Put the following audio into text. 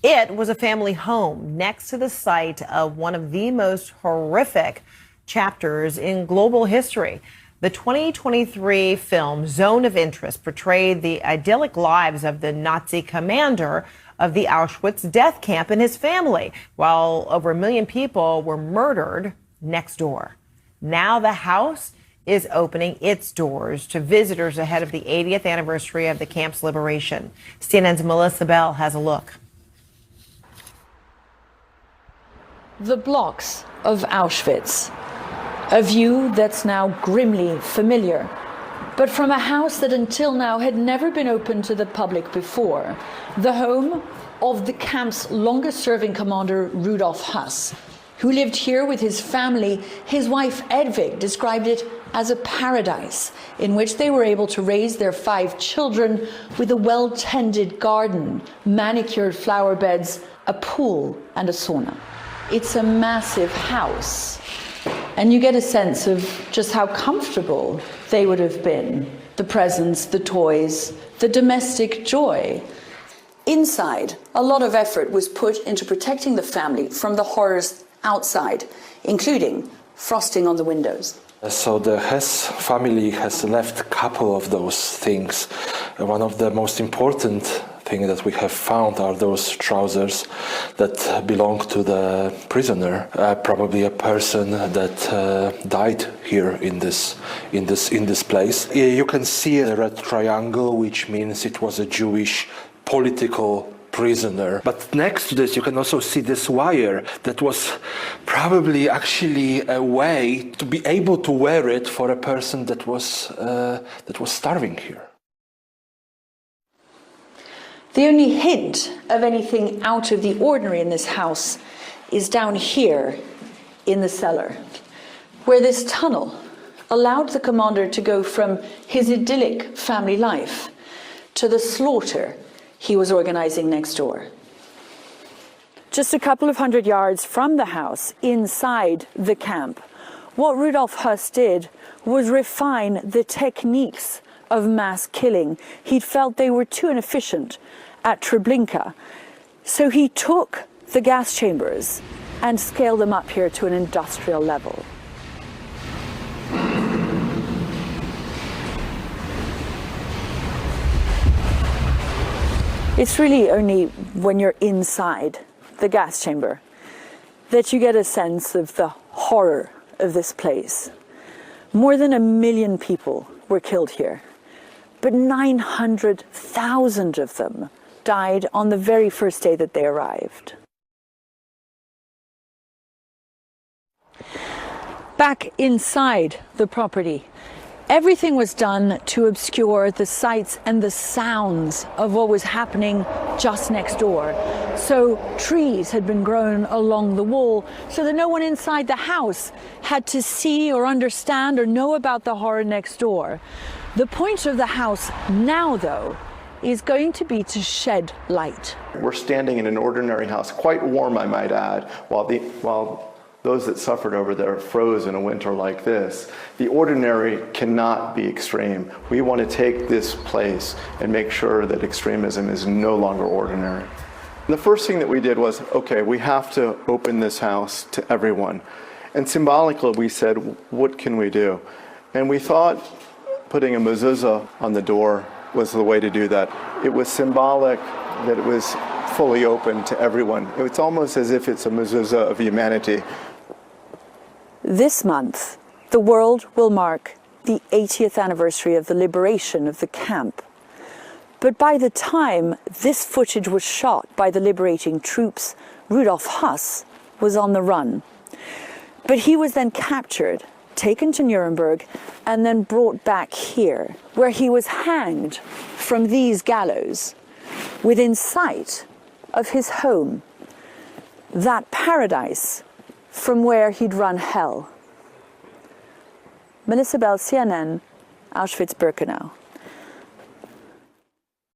It was a family home next to the site of one of the most horrific chapters in global history. The 2023 film Zone of Interest portrayed the idyllic lives of the Nazi commander of the Auschwitz death camp and his family, while over 1 million people were murdered next door. Now the house is opening its doors to visitors ahead of the 80th anniversary of the camp's liberation. CNN's Melissa Bell has a look. The blocks of Auschwitz, a view that's now grimly familiar, but from a house that until now had never been open to the public before, the home of the camp's longest-serving commander, Rudolf Höss, who lived here with his family. His wife, Edvig, described it as a paradise in which they were able to raise their 5 children with a well-tended garden, manicured flower beds, a pool, and a sauna. It's a massive house, and you get a sense of just how comfortable they would have been. The presents, the toys, the domestic joy. Inside, a lot of effort was put into protecting the family from the horrors outside, including frosting on the windows. So the Hess family has left a couple of those things. One of the most important things that we have found are those trousers that belong to the prisoner, probably a person that died here in this place. You can see the red triangle, which means it was a Jewish political prisoner. But next to this, you can also see this wire that was probably actually a way to be able to wear it for a person that was starving here. The only hint of anything out of the ordinary in this house is down here in the cellar, where this tunnel allowed the commander to go from his idyllic family life to the slaughter he was organizing next door. Just a couple of 100 yards from the house, inside the camp, what Rudolf Höss did was refine the techniques of mass killing. He'd felt they were too inefficient at Treblinka, so he took the gas chambers and scaled them up here to an industrial level. It's really only when you're inside the gas chamber that you get a sense of the horror of this place. More than 1 million people were killed here, but 900,000 of them died on the very first day that they arrived. Back inside the property, everything was done to obscure the sights and the sounds of what was happening just next door. So trees had been grown along the wall so that no one inside the house had to see or understand or know about the horror next door. The point of the house now, though, is going to be to shed light. We're standing in an ordinary house, quite warm, I might add, while those that suffered over there froze in a winter like this. The ordinary cannot be extreme. We want to take this place and make sure that extremism is no longer ordinary. The first thing that we did was, okay, we have to open this house to everyone. And symbolically we said, what can we do? And we thought putting a mezuzah on the door was the way to do that. It was symbolic that it was fully open to everyone. It's almost as if it's a mezuzah of humanity. This month, the world will mark the 80th anniversary of the liberation of the camp. But by the time this footage was shot by the liberating troops, Rudolf Höss was on the run. But he was then captured, taken to Nuremberg, and then brought back here, where he was hanged from these gallows within sight of his home, that paradise from where he'd run hell. Melissa Bell, CNN, Auschwitz-Birkenau.